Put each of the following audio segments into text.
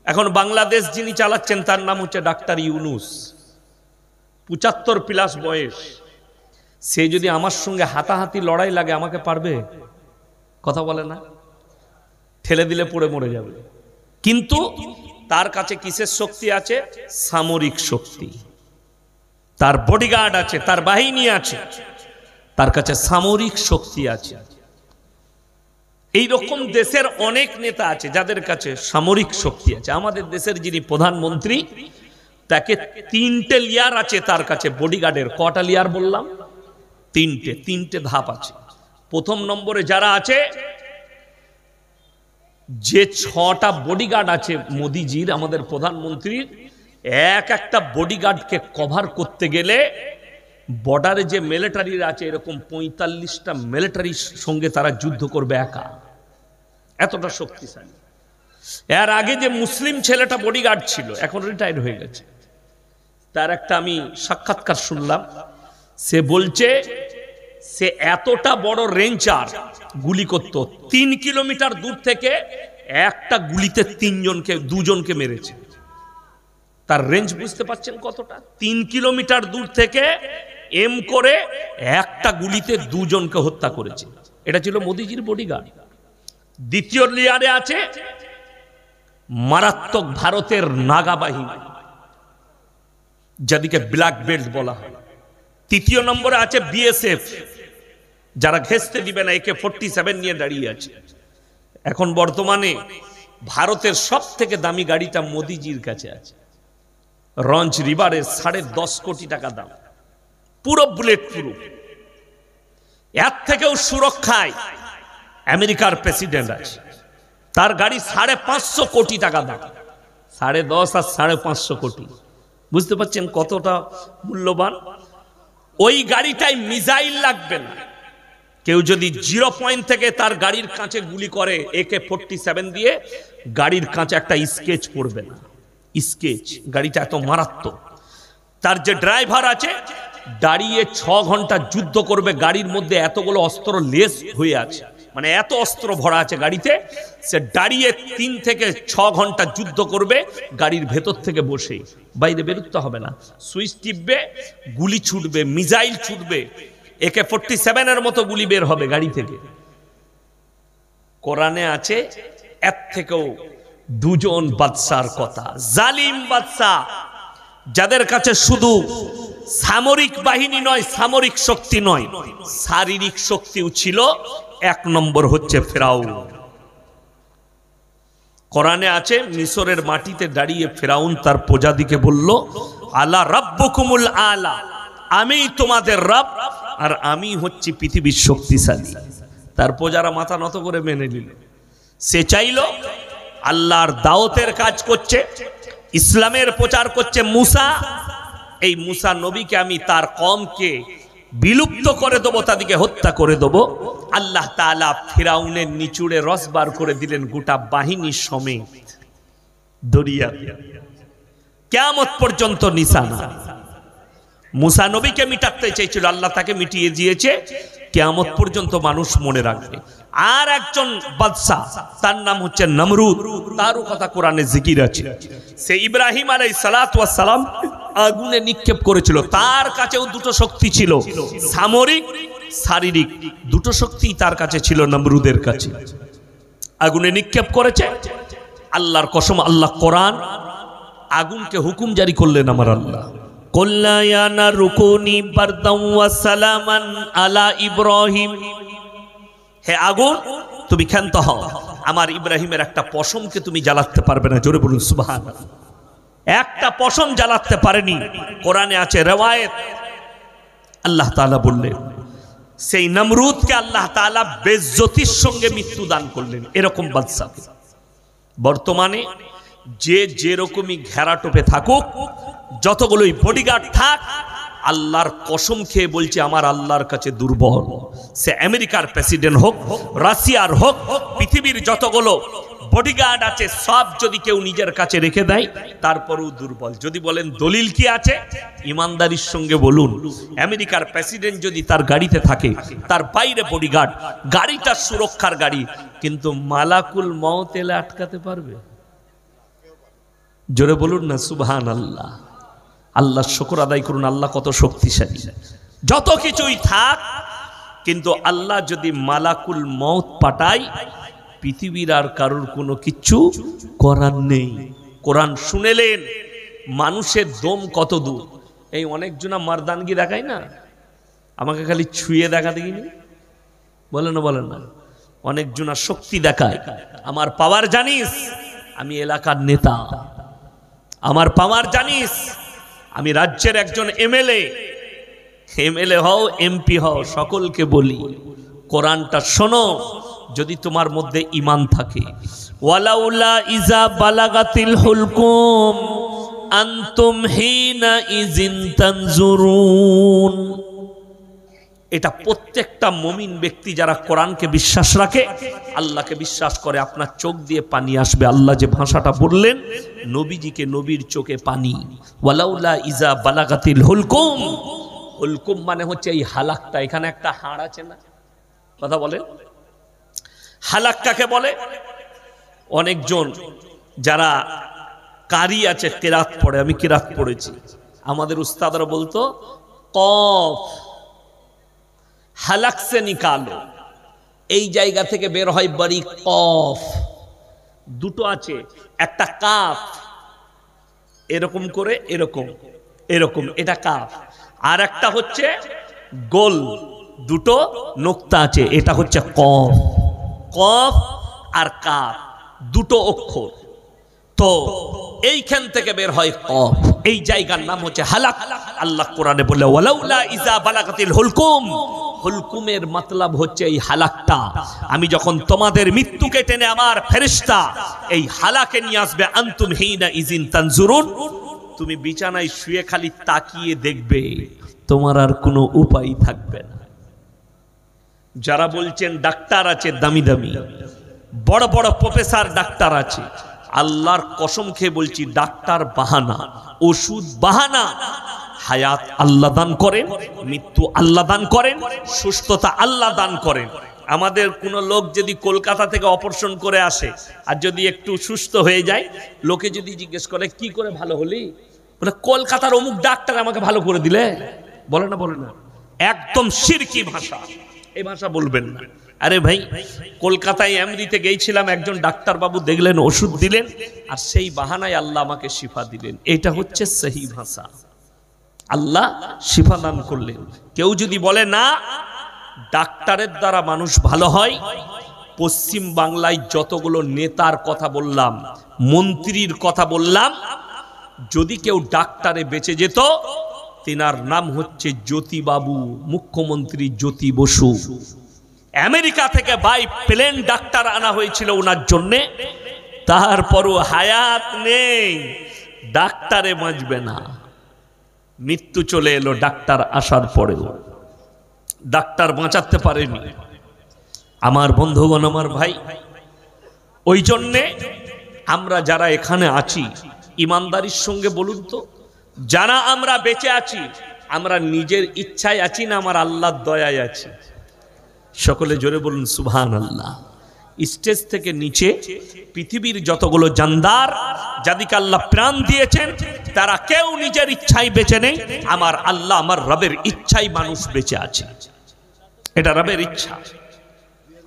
এখন বাংলাদেশ যিনি চালাচ্ছেন তার নাম হচ্ছে ডাক্তার ইউনুস, ৭৫+ বয়স। সে যদি আমার সঙ্গে হাতাহাতি লড়াই লাগে আমাকে পারবে? কথা বলে না, ঠেলে দিলে পড়ে মরে যাবে। কিন্তু তার কাছে কিসের শক্তি আছে? সামরিক শক্তি। তার বডিগার্ড আছে, তার বাহিনী আছে, তার কাছে সামরিক শক্তি আছে। এই রকম দেশের অনেক নেতা আছে যাদের কাছে সামরিক শক্তি আছে। আমাদের দেশের যিনি প্রধানমন্ত্রী, তাকে 3টে লেয়ার আছে তার কাছে বডিগার্ডের। কটা লেয়ার বললাম? 3টে ধাপ আছে। প্রথম নম্বরে যারা আছে, যে 6টা বডিগার্ড আছে মোদিজির, আমাদের প্রধানমন্ত্রীর, একটা বডিগার্ডকে কভার করতে গেলে বর্ডারে যে মিলিটারিরা আছে এরকম 45টা মিলিটারির সঙ্গে তারা যুদ্ধ করবে একা, এতটা শক্তিশালী। এর আগে যে মুসলিম ছেলেটা বডিগার্ড ছিল, এখন রিটায়ার্ড হয়ে গেছে, তার একটা আমি সাক্ষাৎকার শুনলাম। সে বলছে সে এতটা বড় রেঞ্জার গুলি করত, 3 কিলোমিটার দূর থেকে একটা গুলিতে 2জনকে মেরেছে। তার রেঞ্জ বুঝতে পারছেন কতটা? 3 কিলোমিটার দূর থেকে এম করে একটা গুলিতে 2জনকে হত্যা করেছে। এটা ছিল মোদিজির বডিগার্ড। দ্বিতীয় লেয়ারে আছে মারাত্মক ভারতের নাগা বাহিনী, যাদেরকে ব্ল্যাক বেল্ট বলা হয়। তৃতীয় নম্বরে আছে বিএসএফ, যারা ঘেঁষতে দিবে না, AK-47 নিয়ে দাঁড়িয়ে আছে। এখন বর্তমানে ভারতের সব থেকে দামি গাড়িটা মোদিজির কাছে আছে, রঞ্জ রিভারের 10.5 কোটি টাকা দাম, পুরো বুলেট প্রুফ। এর থেকেও সুরক্ষায় আমেরিকার প্রেসিডেন্ট আছে, তার গাড়ি 550 কোটি টাকা দাম। 10.5 আর 550 কোটি, বুঝতে পারছেন কতটা মূল্যবান? ওই গাড়িটাই মিসাইল লাগবে না। কেউ যদি 0 পয়েন্ট থেকে তার গাড়ির কাঁচে গুলি করে AK-47 দিয়ে, গাড়ির কাঁচে একটা স্কেচ পড়বে না। স্কেচ, গাড়িটা এত মারাত্মক। তার যে ড্রাইভার আছে দাঁড়িয়ে 6 ঘন্টা যুদ্ধ করবে, গাড়ির মধ্যে এতগুলো অস্ত্র লেস হয়ে আছে, মানে এত অস্ত্র ভরা আছে গাড়িতে। সে দাঁড়িয়ে 3 থেকে 6 ঘন্টা যুদ্ধ করবে গাড়ির ভেতর থেকে বসে, বাইরে বেরোতে হবে না। সুইচ টিপবে, গুলি ছুটবে, মিসাইল ছুটবে, AK-47 এর মতো গুলি বের হবে গাড়ি থেকে। কোরআনে আছে এর থেকেও 2জন বাদশার কথা, জালিম বাদশা, যাদের কাছে শুধু সামরিক বাহিনী নয়, সামরিক শক্তি নয়, শারীরিক শক্তিও ছিল। 1 নম্বর হচ্ছে ফেরাউন। কোরআনে আছে মিশরের মাটিতে দাঁড়িয়ে ফেরাউন তার প্রজাদিকে বলল, আলা রাব্বুকুমুল আলা, আমি তোমাদের রব, আর আমি হচ্ছি পৃথিবীর শক্তিশালী। তার প্রজারা মাথা নত করে মেনে নিল। সে চাইল আল্লাহর দাওয়াতের কাজ করছে, ইসলামের প্রচার করছে মুসা, এই মুসা নবীকে আমি তার কওমকে বিলুপ্ত করে দেবো, তাদেরকে হত্যা করে দেবো। আল্লাহ তাআলা ফিরাউনের নিচুড়ে রস বার করে দিলেন গোটা বাহিনী সমেত দরিয়া, কিয়ামত পর্যন্ত নিশানা। মুসা নবীকে মিটাতে চেয়েছিল, আল্লাহ তাকে মিটিয়ে দিয়েছে, কিয়ামত পর্যন্ত মানুষ মনে রাখবে। আর একজন বাদশা, তার নাম হচ্ছে নমরুদ, তারও কথা কোরআনে জিকির আছে। সে ইব্রাহিম আলাইহিস সালাতু ওয়াস সালাম আগুনে নিক্ষেপ করেছিল, তার কাছেও 2টো শক্তি ছিল, সামরিক, শারীরিক, 2টো শক্তি তার কাছে ছিল নমরুদের কাছে। আগুনে নিক্ষেপ করেছে, আল্লাহর কসম, আল্লাহ কোরআন আগুনকে হুকুম জারি করলেন, আমার আল্লাহ, কুল্লা ইয়া নারু কুনি বারদাও ওয়া সালামান আলা ইব্রাহিম, হে আগুন তুমি ক্ষান্ত হও, আমার ইব্রাহিমের একটা পশমকে তুমি জ্বালাতে পারবে না। জোরে বলুন সুবহানাল্লাহ। একটা পশম জ্বালাতে পারেনি। কোরআনে আছে রওয়ায়েত, আল্লাহ তাআলা বললেন সেই নমরুদকে আল্লাহ তাআলা বেইজ্জতির সঙ্গে মৃত্যু দান করলেন। এরকম বাদশাকে বর্তমানে যে যেরকমই ঘেরাটোপে থাকুক, যতগুলোই বডিগার্ড থাক, আল্লাহর কসম খেয়ে বলছে আমার আল্লাহর কাছে দুর্বল। সে আমেরিকার প্রেসিডেন্ট হোক, রাশিয়ার হোক, পৃথিবীর যতগুলো বডিগার্ড আছে সব যদি কেউ নিজের কাছে রেখে দেয় তারপরেও দুর্বল। যদি বলেন দলিল কি আছে, ইমানদারির সঙ্গে বলুন, আমেরিকার প্রেসিডেন্ট যদি তার গাড়িতে থাকে, তার বাইরে বডিগার্ড, গাড়িটা সুরক্ষার গাড়ি, কিন্তু মালাকুল মউত এলে আটকাতে পারবে? জোরে বলুন না সুবহানাল্লাহ। আল্লাহর শুকর আদায় করুন, আল্লাহ কত শক্তিশালী। যত কিছুই থাক, কিন্তু আল্লাহ যদি মালাকুল মউত পাঠায়, পৃথিবীর আর কারোর কোনো কিছু করার নেই। কোরআন শুনেলেন মানুষের দম কত দূর। এই অনেকজনা মারদানগি দেখায় না, আমাকে খালি ছুঁয়ে দেখা দেখিনি, বলে না বলেন না, অনেকজনা শক্তি দেখায়। আমার পাওয়ার জানিস, আমি এলাকার নেতা, আমার পাওয়ার জানিস, আমি রাজ্যের একজন এমএলএ হও, এমপি হও, সকলকে বলি কোরআনটা শোনো। যদি তোমার মধ্যে ঈমান থাকে, ওয়ালাউলা ইজা বালাগাতিল হুলকুম আনতুম হিনা ইজিন তানজুরুন। এটা প্রত্যেকটা মুমিন ব্যক্তি যারা কোরআনকে বিশ্বাস রাখে, আল্লাহকে বিশ্বাস করে, আপনার চোখ দিয়ে পানি আসবে। আল্লাহ যে ভাষাটা বললেন, নবীজিকে নবীর চোখে পানি। ওয়ালাউলা ইজা বালাগাতিল হুলকুম, হুলকুম মানে হচ্ছে এই হালাকটা, এখানে একটা হাড় আছে না, কথা বলেন, হালাক কাকে বলে? অনেকজন যারা কারি আছে, কেরাত পড়ে, আমি কেরাত পড়েছি, আমাদের উস্তাদরা বলতো কফ হালাক সে নিকালো, এই জায়গা থেকে বের হয় বাড়ি কফ। দুটো আছে, একটা কাফ, এরকম করে এরকম এরকম, এটা কাফ। আর একটা হচ্ছে গোল, দুটো নোক্তা আছে, এটা হচ্ছে কফ। কফ আর কাফ দুটো অক্ষর, তো এইখান থেকে বের হয় কফ, এই জায়গার নাম হচ্ছে হালাক। আল্লাহ কোরআনে বলে ওয়ালাউলা ইজা বালাগাতিল হুলকুম, হুলকুমের মতলব হচ্ছে এই হালাকটা। আমি যখন তোমাদের মৃত্যুকে টেনে আমার ফেরেশতা এই হালাকে নিয়ে আসবে, আনতুম হিনা ইজিন তানজুরুন, তুমি বিছানায় শুয়ে খালি তাকিয়ে দেখবে, তোমার আর কোনো উপায় থাকবে না। যারা বলছেন ডাক্তার আছে দামি দামি, বড় বড় প্রফেসর ডাক্তার আছে, আল্লাহর কসম খেয়ে বলছি, ডাক্তার বাহানা, ওষুধ বাহানা। হায়াত আল্লাহ দান করেন, মৃত্যু আল্লাহ দান করেন, সুস্থতা আল্লাহ দান করেন। আমাদের কোন লোক যদি কলকাতা থেকে অপারেশন করে আসে আর যদি একটু সুস্থ হয়ে যায়, লোকে যদি জিজ্ঞেস করে কি করে ভালো হলি, বলে কলকাতার অমুক ডাক্তার আমাকে ভালো করে দিলে। বলে না, বলে না, একদম শিরকি ভাষা, এই ভাষা বলবেন না। আরে ভাই, কলকাতায় এমডিতে গিয়েছিলাম, একজন ডাক্তার বাবু দেখলেন, ওষুধ দিলেন, আর সেই বাহানায় আল্লাহ আমাকে শিফা দিলেন। এটা হচ্ছে সহি ভাষা, আল্লাহ শিফা দান করলেন। কেউ যদি বলে না ডাক্তারের দ্বারা মানুষ ভালো হয়, পশ্চিম বাংলায় যতগুলো নেতার কথা বললাম, মন্ত্রীর কথা বললাম, যদি কেউ ডাক্তারে বেঁচে যেত, তিনার নাম হচ্ছে জ্যোতিবাবু, মুখ্যমন্ত্রী জ্যোতি বসু। আমেরিকা থেকে বাই প্লেন ডাক্তার আনা হয়েছিল ওনার জন্যে, তারপরও হায়াত নেই, ডাক্তারে বাঁচবে না। মৃত্যু চলে এলো ডাক্তার আসার পরেও, ডাক্তার বাঁচাতে পারেনি। আমার বন্ধুগণ, আমার ভাই, ওই জন্যে আমরা যারা এখানে আছি, ইমানদারির সঙ্গে বলুন তো, যারা আমরা বেঁচে আছি, আমরা নিজের ইচ্ছায় আছি না আমার আল্লাহর দয়ায় আছি? সকলে জোরে বলুন সুবহানাল্লাহ। স্টেজ থেকে নিচে পৃথিবীর যতগুলো জানদার, যাদেরকে আল্লাহ প্রাণ দিয়েছেন, তারা কেউ নিজের ইচ্ছায় বেঁচে নেই, আমার আল্লাহ, আমার রবের ইচ্ছায় মানুষ বেঁচে আছে। এটা রবের ইচ্ছা।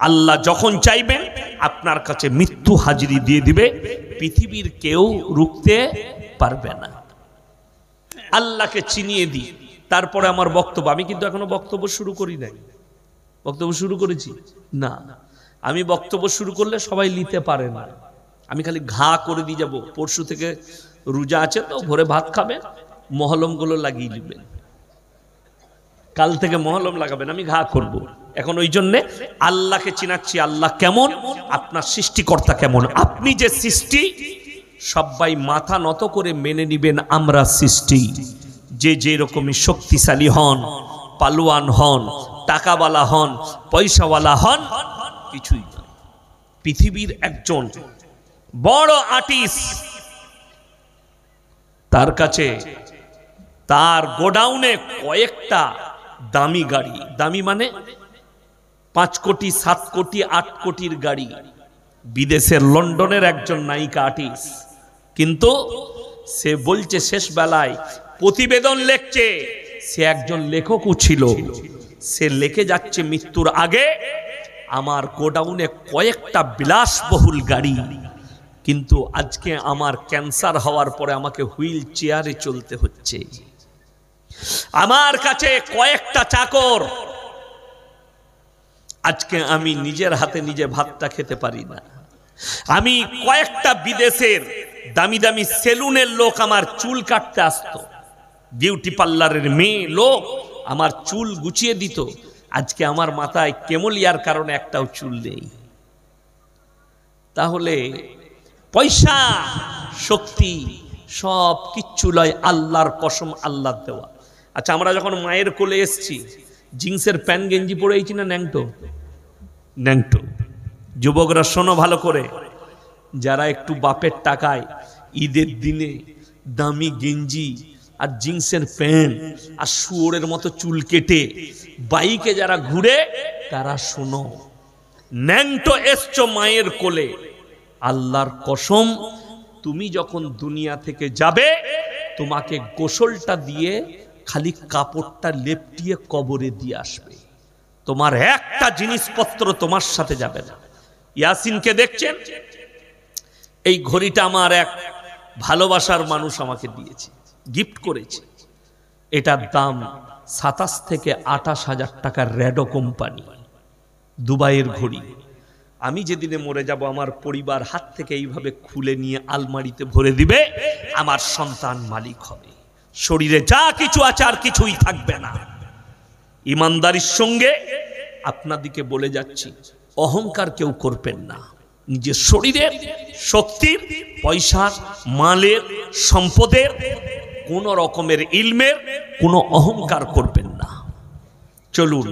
আল্লাহ যখন চাইবেন আপনার কাছে মৃত্যু হাজিরি দিয়ে দিবে, পৃথিবীর কেউ রুখতে পারবে না। আল্লাহকে চিনিয়ে দিই, তারপরে আমার বক্তব্য। আমি কিন্তু এখনো বক্তব্য শুরু করি নাই। বক্তব্য শুরু করেছি না, আমি বক্তব্য শুরু করলে সবাই নিতে পারে না, আমি খালি ঘা করে দিয়ে যাব। পরশু থেকে রোজা আছে, তো ভোরে ভাত খাবেন, মহলমগুলো লাগিয়ে দিবেন, কাল থেকে মহলম লাগাবেন, আমি ঘা করব। এখন ওই জন্যে আল্লাহকে চিনাচ্ছি, আল্লাহ কেমন, আপনার সৃষ্টিকর্তা কেমন। আপনি যে সৃষ্টি, সবাই মাথা নত করে মেনে নিবেন আমরা সৃষ্টি। যে যে রকমই শক্তিশালী হন, পালোয়ান হন, টাকাওয়ালা হন, পয়সাওয়ালা হন, কিছুই না। পৃথিবীর একজন বড় আর্টিস্ট, তার কাছে তার গোডাউনে কয়েকটা দামি গাড়ি, দামি মানে 5 কোটি 7 কোটি 8 কোটির গাড়ি। বিদেশের লন্ডনের একজন নায়িকা আর্টিস্ট, কিন্তু সে বলছে শেষ বেলায় প্রতিবেদন লিখছে, সে একজন লেখকও ছিল, সে লিখে যাচ্ছে মৃত্যুর আগে আমার গোডাউনে কয়েকটা বিলাসবহুল গাড়ি, কিন্তু আজকে আমার ক্যান্সার হওয়ার পরে আমাকে হুইল চেয়ারে চলতে হচ্ছে। আমার কাছে কয়েকটা চাকর, আজকে আমি নিজের হাতে নিজে ভাতটা খেতে পারি না। আমি কয়েকটা বিদেশের দামি দামি সেলুনের লোক আমার চুল কাটতে আসতো, বিউটি পার্লারের মেয়ে লোক আমার চুল গুছিয়ে দিত। আজকে আমার মাথায় কেমলিয়ার কারণে একটাও চুল নেই। তাহলে পয়সা শক্তি সব কিচ্ছু লয়, আল্লাহর কসম, আল্লাহ দেওয়া। আচ্ছা, আমরা যখন মায়ের কোলে এসছি জিন্সের প্যান্ট গেঞ্জি পরেছি না ন্যাংটো? ন্যাংটো। যুবকরা শোনো ভালো করে, যারা একটু বাপের টাকায় ঈদের দিনে দামি গেঞ্জি আর জিন্সের প্যান্ট আর শুয়োরের মতো চুল কেটে বাইকে যারা ঘুরে, তারা শোনো, ন্যাংটো এসছো মায়ের কোলে, আল্লাহর কসম তুমি যখন দুনিয়া থেকে যাবে তোমাকে গোসলটা দিয়ে খালি কাপড়টা লেপটিয়ে কবরে দিয়ে আসবে, তোমার একটা জিনিসপত্র তোমার সাথে যাবে না। ইয়াসিনকে দেখছেন, এই ঘড়িটা আমার এক ভালোবাসার মানুষ আমাকে দিয়েছে, গিফট করেছে। এটার দাম 27 থেকে 28 হাজার টাকার রেডো কোম্পানি, দুবাইয়ের ঘড়ি। আমি যেদিনে মরে যাব আমার পরিবার হাত থেকে এইভাবে খুলে নিয়ে আলমারিতে ভরে দিবে, আমার সন্তান মালিক হবে। শরীরে যা কিছু আছে আর কিছুই থাকবে না। ইমানদারির সঙ্গে আপনাদিকে বলে যাচ্ছি, অহংকার কেউ করবেন না। নিজের শরীরের শক্তির, পয়সার, মালের, সম্পদের, কোন রকমের ইলমের কোনো অহংকার করবেন না। চলুন,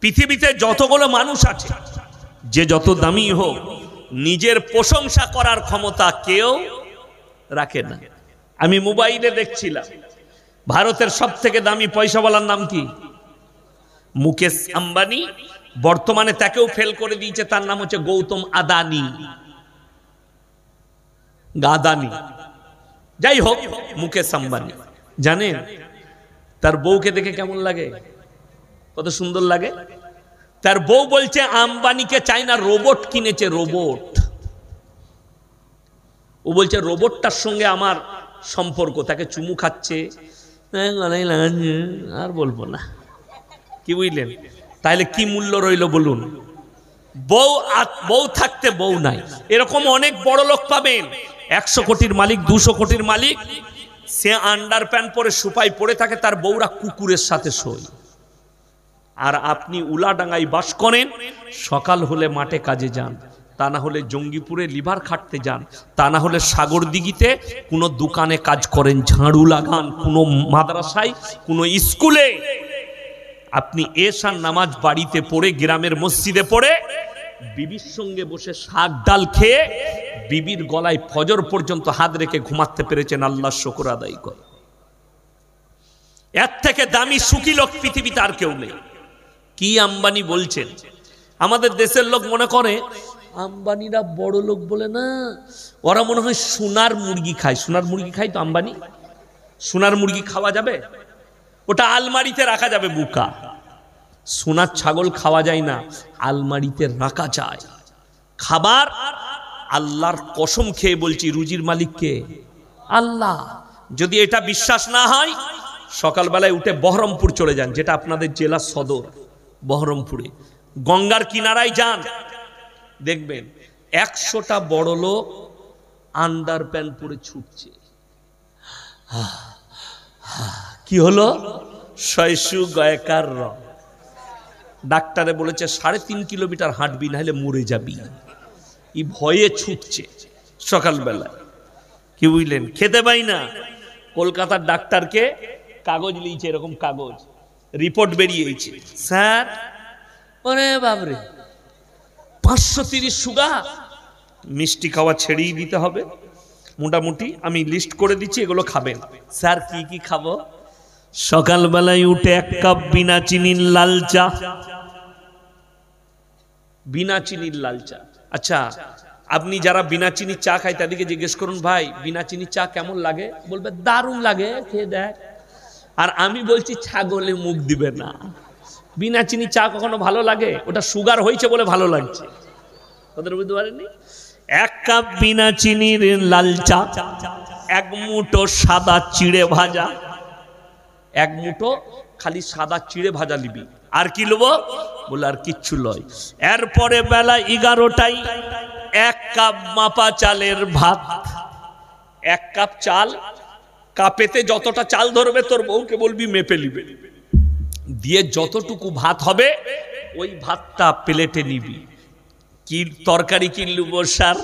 পৃথিবীতে যতগুলো মানুষ আছে, যে যত দামি হোক, নিজের প্রশংসা করার ক্ষমতা কেউ রাখে না। আমি মোবাইলে দেখছিলাম, ভারতের সব থেকে দামি পয়সাওয়ালার নাম কি? মুকেশ আম্বানি। বর্তমানে তাকেও ফেল করে দিয়েছে, তার নাম হচ্ছে গৌতম আদানি। গাদানি, যাই হোক, মুকেশ আম্বানি। জানেন তার বউকে দেখে কেমন লাগে? কত সুন্দর লাগে। তার বউ বলছে আম্বানিকে চাইনা রোবট কিনেছে, রোবট। ও বলছে রোবটটার সঙ্গে আমার সম্পর্ক, তাকে চুমু খাচ্ছে, আর বলবো না। কি বুঝলেন? তাহলে কি মূল্য রইল বলুন? বউ থাকতে বউ নাই, এরকম অনেক বড় লোক পাবেন। 100 কোটির মালিক, 200 কোটির মালিক, সে আন্ডার প্যান্ট পরে সুপাই পড়ে থাকে, তার বউরা কুকুরের সাথে শোয়। আর আপনি উলাডাঙ্গায় বাস করেন, সকাল হলে মাঠে কাজে যান, তা না হলে জঙ্গিপুরে লিভার খাটতে যান, তা না হলে সাগরদিঘিতে কোনো দোকানে কাজ করেন, ঝাড়ু লাগান, কোনো মাদ্রাসায়, কোনো স্কুলে। আপনি এশার নামাজ বাড়িতে পড়ে, গ্রামের মসজিদে পড়ে, বিবির সঙ্গে বসে শাক ডাল খেয়ে বিবির গলায় ফজর পর্যন্ত হাত রেখে ঘুমাতে পেরেছেন, আল্লাহর শুকর আদায় করে। এর থেকে দামি সুখী লোক পৃথিবীতে আর কেউ নেই। কি আম্বানি বলছেন? আমাদের দেশের লোক মনে করে আম্বানিরা বড় লোক বলে না, ওরা মনে হয় সোনার মুরগি খায়। সোনার মুরগি খায় তো আম্বানি? সোনার মুরগি খাওয়া যাবে? ওটা আলমারিতে রাখা যাবে। বুকা সোনার ছাগল খাওয়া যায় না, আলমারিতে রাখা যায়। খাবার আল্লাহর কসম খেয়ে বলছি, রুজির মালিক কে? আল্লাহ। যদি এটা বিশ্বাস না হয়, সকালবেলায় উঠে বহরমপুর চলে যান, যেটা আপনাদের জেলা সদর, বহরমপুরে গঙ্গার কিনারায় যান, দেখবেন 100টা বড় লোক আন্ডার প্যান্ট পরে ছুটছে। কি হলো? শয়সু গয়কার র। ডাক্তারে বলেছে 3.5 কিলোমিটার হাঁটবি, না হলে মরে যাবি। এই ভয়ে ছুটছে সকালবেলা। কি বুঝলেন? খেতে পাই না। কলকাতার ডাক্তারকে কাগজ লিয়েছে, এরকম কাগজ, রিপোর্ট বেরিয়েছে, স্যার ওরে বাবরে 530 সুগার, মিষ্টি খাওয়া ছেড়েই দিতে হবে মোটামুটি। আমি লিস্ট করে দিচ্ছি, এগুলো খাবেন। স্যার কি কি খাবো? সকালবেলায় উঠে 1 কাপ বিনা চিনির লাল চা। বিনা চিনির লাল চা। আচ্ছা, আপনি যারা বিনা চিনির চা খায় তাদেরকে জিজ্ঞেস করুন, ভাই বিনা চিনির চা কেমন লাগে? বলবে দারুণ লাগে, খেয়ে দেখ। আর আমি বলছি ছাগলে মুখ দিবে না। বিনা চিনি চা কখনো ভালো লাগে? ওটা সুগার হয়েছে বলে ভালো লাগছে। ওদের বুঝতে পারেননি? 1 কাপ বিনা চিনির লাল চা, 1 মুঠো সাদা চিড়ে ভাজা, 1 মুঠো খালি সাদা চিড়ে ভাজা নিবি। আর কি লব? বলে আর কিচ্ছু লয়। এরপরে বেলা 11টায় 1 কাপ মাপা চালের ভাত। 1 কাপ চাল, কাপেতে যতটা চাল ধরবে তোর বউকে বলবি মেপে নিবে, দিয়ে যতটুকু ভাত হবে ওই ভাতটা প্লেটে নিবি। কি তরকারি কিনলু বসার?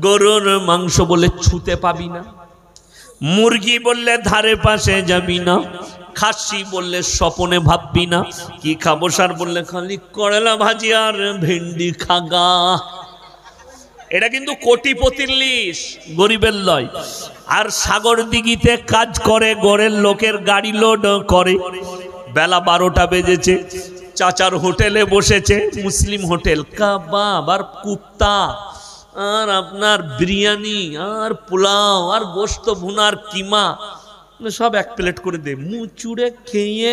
গরুর মাংস বলে ছুতে পাবি না, মুরগি বললে ধারে পাশে যাবি না, খাসি বললে স্বপনে ভাববি না। কি খাবো সার বললে খালি করলা ভাজি আর ভেন্ডি খাগা। এটা কিন্তু কোটিপতির লিস্ট, গরিবের লয়। আর সাগর দিঘিতে কাজ করে, গড়ের লোকের গাড়ি লোড করে। বেলা 12টা বেজেছে, চাচার হোটেলে বসেছে, মুসলিম হোটেল, কাবাব আর কুপ্তা আর আপনার বিরিয়ানি আর পোলাও আর গোস্ত ভুনার কিমা সব 1 প্লেট করে দে। মুচুড়ে খেয়ে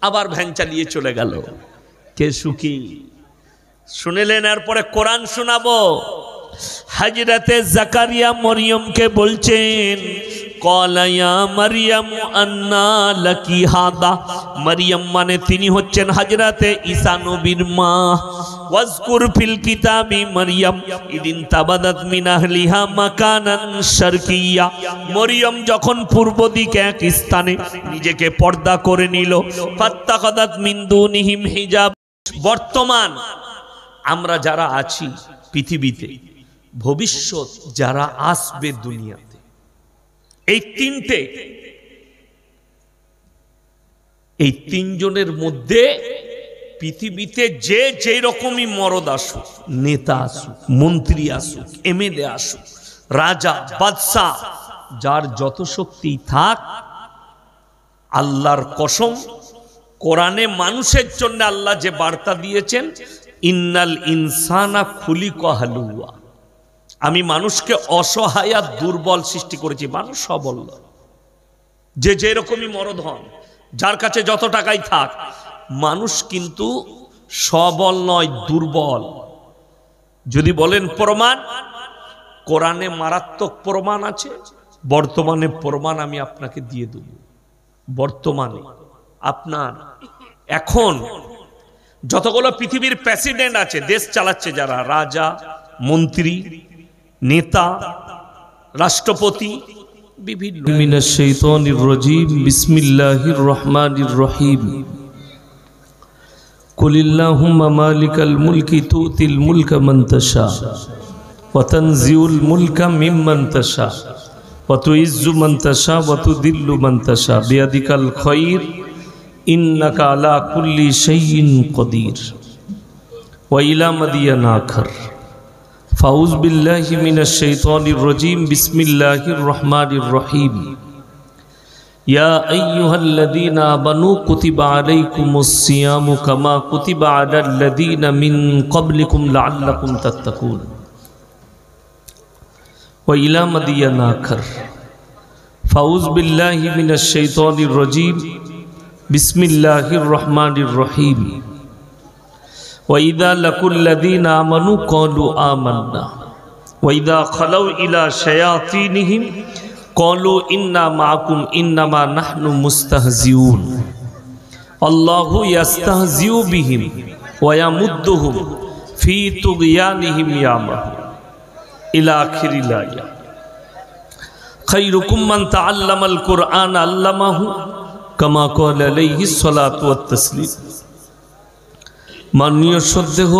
আবার ভ্যান চালিয়ে চলে গেল। কে সুখী? শুনেলেন? এরপরে কোরআন শোনাবো। হযরতে জাকারিয়া মরিয়মকে বলছেন, ক্বালা ইয়া মারইয়াম আন্না লাকি হাদা। মরিয়ম মানে তিনি হচ্ছেন হযরতে ঈসা নবীর মা। ওয়াজকুর ফিল কিতাবি মরিয়ম ইদিন তাবাদাত মিন আহলিহা মাকানান শারকিয়্যা। মরিয়ম যখন পূর্ব দিকে এক স্থানে নিজেকে পর্দা করে নিল, ফাত্তাখাদাত মিন দুনিহিম হিজাব। বর্তমান আমরা যারা আছি পৃথিবীতে, ভবিষ্যৎ যারা আসবে দুনিয়াতে, এই তিনজনের মধ্যে পৃথিবীতে যে যেই রকমই মরদ আসুক, নেতা আসুক, মন্ত্রী আসুক, এমএলএ আসুক, রাজা বাদশাহ, যার যত শক্তি থাক, আল্লাহর কসম, কোরআনে মানুষের জন্য আল্লাহ যে বার্তা দিয়েছেন, ইন্নাল ইনসানা খুলিকা হালুয়া, আমি মানুষকে অসহায় আর দুর্বল সৃষ্টি করেছি। মানুষ সবল নয়। যে যেরকমই মরদ হন, যার কাছে যত টাকাই থাক, মানুষ কিন্তু সবল নয়, দুর্বল। যদি বলেন প্রমাণ, কোরআনে মারাত্মক প্রমাণ আছে। বর্তমানে প্রমাণ আমি আপনাকে দিয়ে দেব। বর্তমানে আপনার এখন যতগুলো পৃথিবীর প্রেসিডেন্ট আছে, দেশ চালাচ্ছে যারা, রাজা, মন্ত্রী, নেতা, রাষ্ট্রপতি, বিভিন্ন। মিনাশ শাইতানির রাজিম, বিসমিল্লাহির রহমানির রহিম। কুলিল্লাহুম্মা মালিকাল মুলকি তুতিল মুলকা মান তাশা ওয়া তানজিউল মুলকা মিম্মান তাশা ওয়া তুইজ্জু মান তাশা ওয়া তুদিল্লু মান তাশা বিয়াদিকাল খায়র ইন্নাকা আলা কুল্লি শাইইন কাদির। ওয়া ইলা মাদিয়ানা আখর। ফাউজ বিল্লাহি মিনাশ শাইতানির রাজিম, বিসমিল্লাহির রহমানির রহিম। ইয়া আইয়ুহাল্লাযীনা আমানু কুতিবা আলাইকুমুস সিয়ামু কামা কুতিবা আলাল্লাযীনা মিন ক্বাবলিকুম লাআল্লাকুম তাত্তাকুন। ওয়া ইলা মাদিয়ানা আখর। ফাউজ বিল্লাহি মিনাশ শাইতানির রাজিম, বিসমিল্লাহির রহমানির রহিম। وَإِذَا لَقُوا الَّذِينَ آمَنُوا قَالُوا آمَنَّا وَإِذَا خَلَوْا إِلَى شَيَاطِينِهِمْ قَالُوا إِنَّا مَعَكُمْ إِنَّمَا نَحْنُ مُسْتَهْزِئُونَ اللَّهُ يَسْتَهْزِئُ بِهِمْ وَيَمُدُّهُمْ فِي طُغْيَانِهِمْ يَعْمَهُونَ إِلَى آخِرِ الآية। خَيْرُكُمْ مَنْ تَعَلَّمَ الْقُرْآنَ عَلَّمَهُ كما قال عليه الصلاة والتسليم। মাননীয় শ্রদ্ধেয়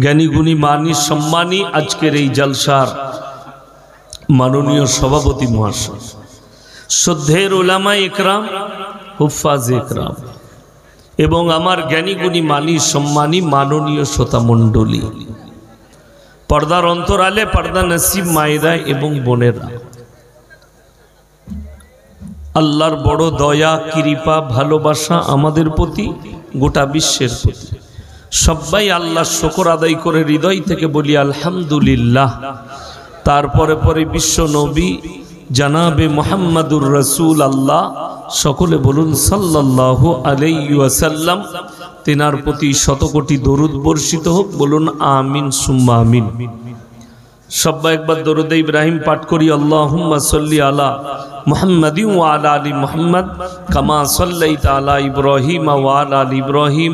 জ্ঞানী গুণী মানী সম্মানী আজকের এই জলসার মাননীয় সভাপতি মহাশয়, শ্রদ্ধেয় উলামা একরাম, হুফাজ একরাম এবং আমার জ্ঞানী গুণী মানী সম্মানী মাননীয় শ্রোতা মণ্ডলী, পর্দার অন্তরালে পর্দা নসিব মায়েরা এবং বোনেরা, আল্লাহর বড় দয়া, কৃপা, ভালোবাসা আমাদের প্রতি, গোটা বিশ্বের প্রতি। সবাই আল্লাহর শুকর আদায় করে হৃদয় থেকে বলি আলহামদুলিল্লাহ। তারপরে পরে বিশ্ব নবী জানাবে মুহাম্মাদুর রাসূল আল্লাহ, সকলে বলুন সাল্লাল্লাহু আলাইহি ওয়াসাল্লাম। তিনার প্রতি শতকোটি দরুদ বর্ষিত হোক, বলুন আমিন সুম্মা আমিন। সবাই একবার দরুদ ইব্রাহিম পাঠ করি। আল্লাহুম্মা সাল্লি আলা মুহাম্মাদিন ওয়া আলা আলি মুহাম্মাদ কামা সাল্লাইতা আলা ইব্রাহিম ওয়া আলা আলি ইব্রাহিম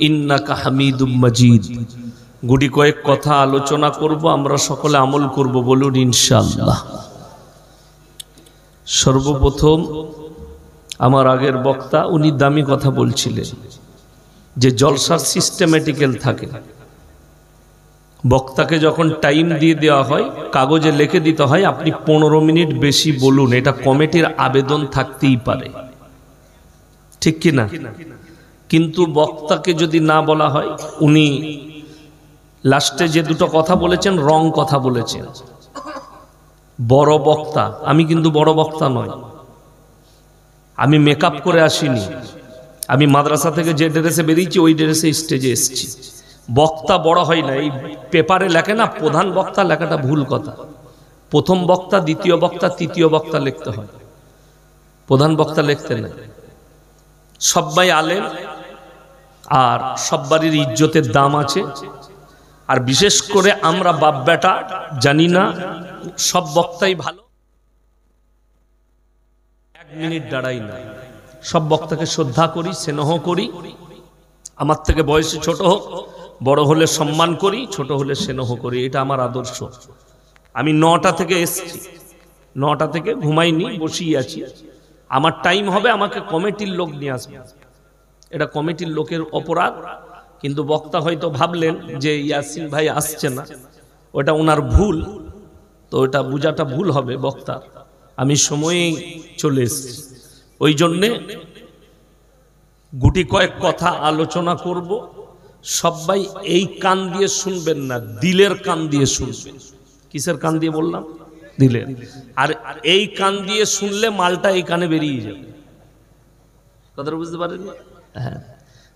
ইন্নাকা হামিদুম মাজিদ। গুটি কয়েক কথা আলোচনা করব, আমরা সকলে আমল করব, বলুন ইনশাআল্লাহ। সর্বপ্রথম আমার আগের বক্তা উনি দামি কথা বলছিলেন যে জলসার সিস্টেমেটিক্যাল থাকে। বক্তাকে যখন টাইম দিয়ে দেওয়া হয়, কাগজে লিখে দিতে হয় আপনি 15 মিনিট বেশি বলুন, এটা কমিটির আবেদন থাকতেই পারে, ঠিক কি না? কিন্তু বক্তাকে যদি না বলা হয়, উনি লাস্টে যে দুটো কথা বলেছেন রং কথা বলেছেন। বড় বক্তা, আমি কিন্তু বড় বক্তা নয়, আমি মেকআপ করে আসিনি, আমি মাদ্রাসা থেকে যে ড্রেসে বেরিয়েছি ওই ড্রেসে স্টেজে এসেছি। বক্তা বড় হয় না, এই পেপারে লেখে না প্রধান বক্তা, লেখাটা ভুল কথা। প্রথম বক্তা, দ্বিতীয় বক্তা, তৃতীয় বক্তা লিখতে হয়, প্রধান বক্তা লিখতে না। সবাই আলেম আর সব্বারই ইজ্জতের দাম আছে। আর বিশেষ করে আমরা বাপ বেটা জানি না সব বক্তাই ভালো, 1 মিনিট দাঁড়াই না। সব বক্তাকে শ্রদ্ধা করি, স্নেহ করি, আমার থেকে বয়সে ছোট হোক, বড় হলে সম্মান করি, ছোট হলে স্নেহ করি, এটা আমার আদর্শ। আমি 9টা থেকে এসেছি, 9টা থেকে ঘুমাইনি, বসেই আছি। আমার টাইম হবে, আমাকে কমিটির লোক নিয়ে আসবে, এটা কমিটির লোকের অপরাধ। কিন্তু বক্তা হয়তো ভাবলেন যে ইয়াসিন ভাই আসছে না, ওটা ওনার ভুল, তো ওটা বোঝাটা ভুল হবে বক্তার। আমি সময়েই চলে এসেছি, ওই জন্যে গুটি কয়েক কথা আলোচনা করব। সবাই এই কান দিয়ে শুনবেন না, দিলের কান দিয়ে শুনবেন। কিসের কান দিয়ে বললাম? দিলের। আর এই কান দিয়ে শুনলে মালটা এই কানে বেরিয়ে যাবে, কথাটা বুঝতে পারেন? হ্যাঁ,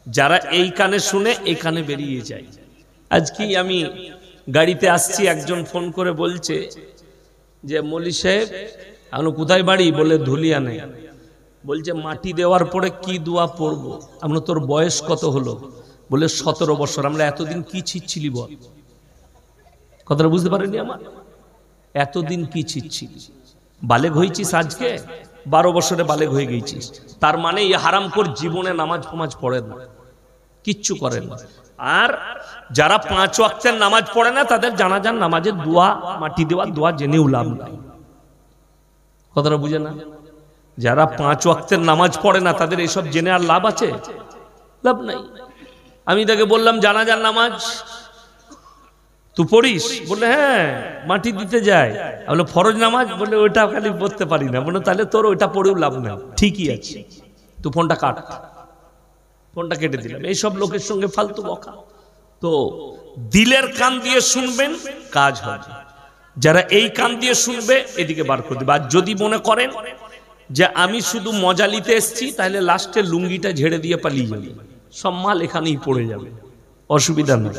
যারা এই কানে শুনে এই কানে বেরিয়ে যায়। আজকে আমি গাড়িতে আসছি, একজন ফোন করে বলছে যে মৌলী সাহেব আপনি কোথায় বাড়ি? বলে ধুলিয়ানে। বলছে মাটি দেওয়ার পরে কি দোয়া পড়বো? আমরা তোর বয়স কত হলো? বলে 17 বছর। আমরা এতদিন কি ছিচ্ছিলি বল? কথাটা বুঝতে পারেনি আমার? এতদিন কি ছিচ্ছিলি? বালেগ হয়েছিস আজকে, 12 বছরে বালেগ হয়ে গেছিস, তার মানে এই হারামখোর জীবনে নামাজ ফামাজ পড়ে না, কিচ্ছু করে না। আর যারা 5 ওয়াক্তের নামাজ পড়ে না তাদের জানাজার নামাজের দোয়া, মাটি দেওয়ার দোয়া জেনেও লাভ নাই। কথাটা বুঝে না? যারা 5 ওয়াক্তের নামাজ পড়ে না তাদের এইসব জেনে আর লাভ আছে? লাভ নাই। আমি তাকে বললাম জানাজার নামাজ তুই পড়িস? বলে হ্যাঁ, মাটি দিতে যায়। বলে ফরজ নামাজ? বলে ওইটা খালি পড়তে পারি না। বলে তাহলে তোর ওইটা পড়েও লাভ নাই, ঠিকই আছে, তুই ফোনটা কাট। ফোনটা কেটে দিলাম। এইসব লোকের সঙ্গে ফালতু বকা। তো দিলের কান দিয়ে শুনবেন, কাজ হবে। যারা এই কান দিয়ে শুনবে এদিকে বার করে দেবে। আর যদি মনে করেন যে আমি শুধু মজা নিতে এসছি, তাহলে লাস্টে লুঙ্গিটা ঝেড়ে দিয়ে পালিয়ে যাবে, সব মাল এখানেই পড়ে যাবে, অসুবিধা নেই।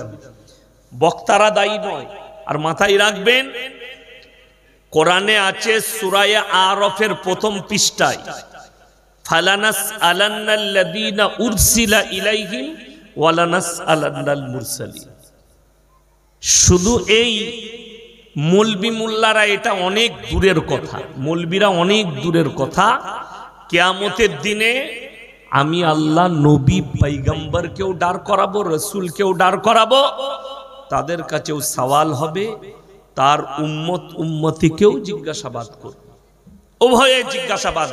বক্তারা দায়ী নয়। আর মাথায় রাখবেন, কোরআনে আছে সূরা আরাফের প্রথম পৃষ্ঠায়, ফালানাস আলান্নাল্লাযীনা উরসিলা ইলাইহিম ওয়ালানাস আলান্নাল মুরসালিন। শুধু এই মৌলবি মোল্লারা এটা অনেক দূরের কথা, মৌলবিরা অনেক দূরের কথা। কিয়ামতের দিনে আমি আল্লাহ নবী পয়গম্বরকেও দাঁড় করাবো, রাসূলকেও দাঁড় করাবো, তাদের কাছেও সওয়াল হবে, তার উম্মত উম্মতিকেও জিজ্ঞাসাবাদ করবে, উভয়ে জিজ্ঞাসাবাদ।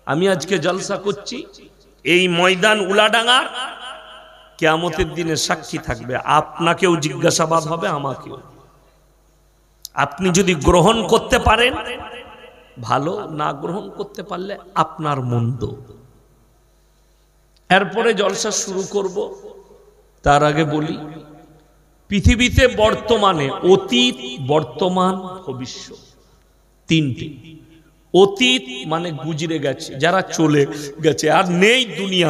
আমি আজকে জলসা করছি, এই ময়দান উলাডাঙ্গার কিয়ামতের দিনে সাক্ষী থাকবে, আপনাকেও জিজ্ঞাসাবাদ হবে, আমাকেও। আপনি যদি গ্রহণ করতে পারেন ভালো, না গ্রহণ করতে পারলে আপনার মন্দ। এরপরে জলসা শুরু করব। তার আগে বলি, পৃথিবীতে বর্তমানে অতীত, বর্তমান, ভবিষ্যৎ, তিনটি। অতীত মানে গুজরে গেছে, যারা চলে গেছে আর নেই দুনিয়া।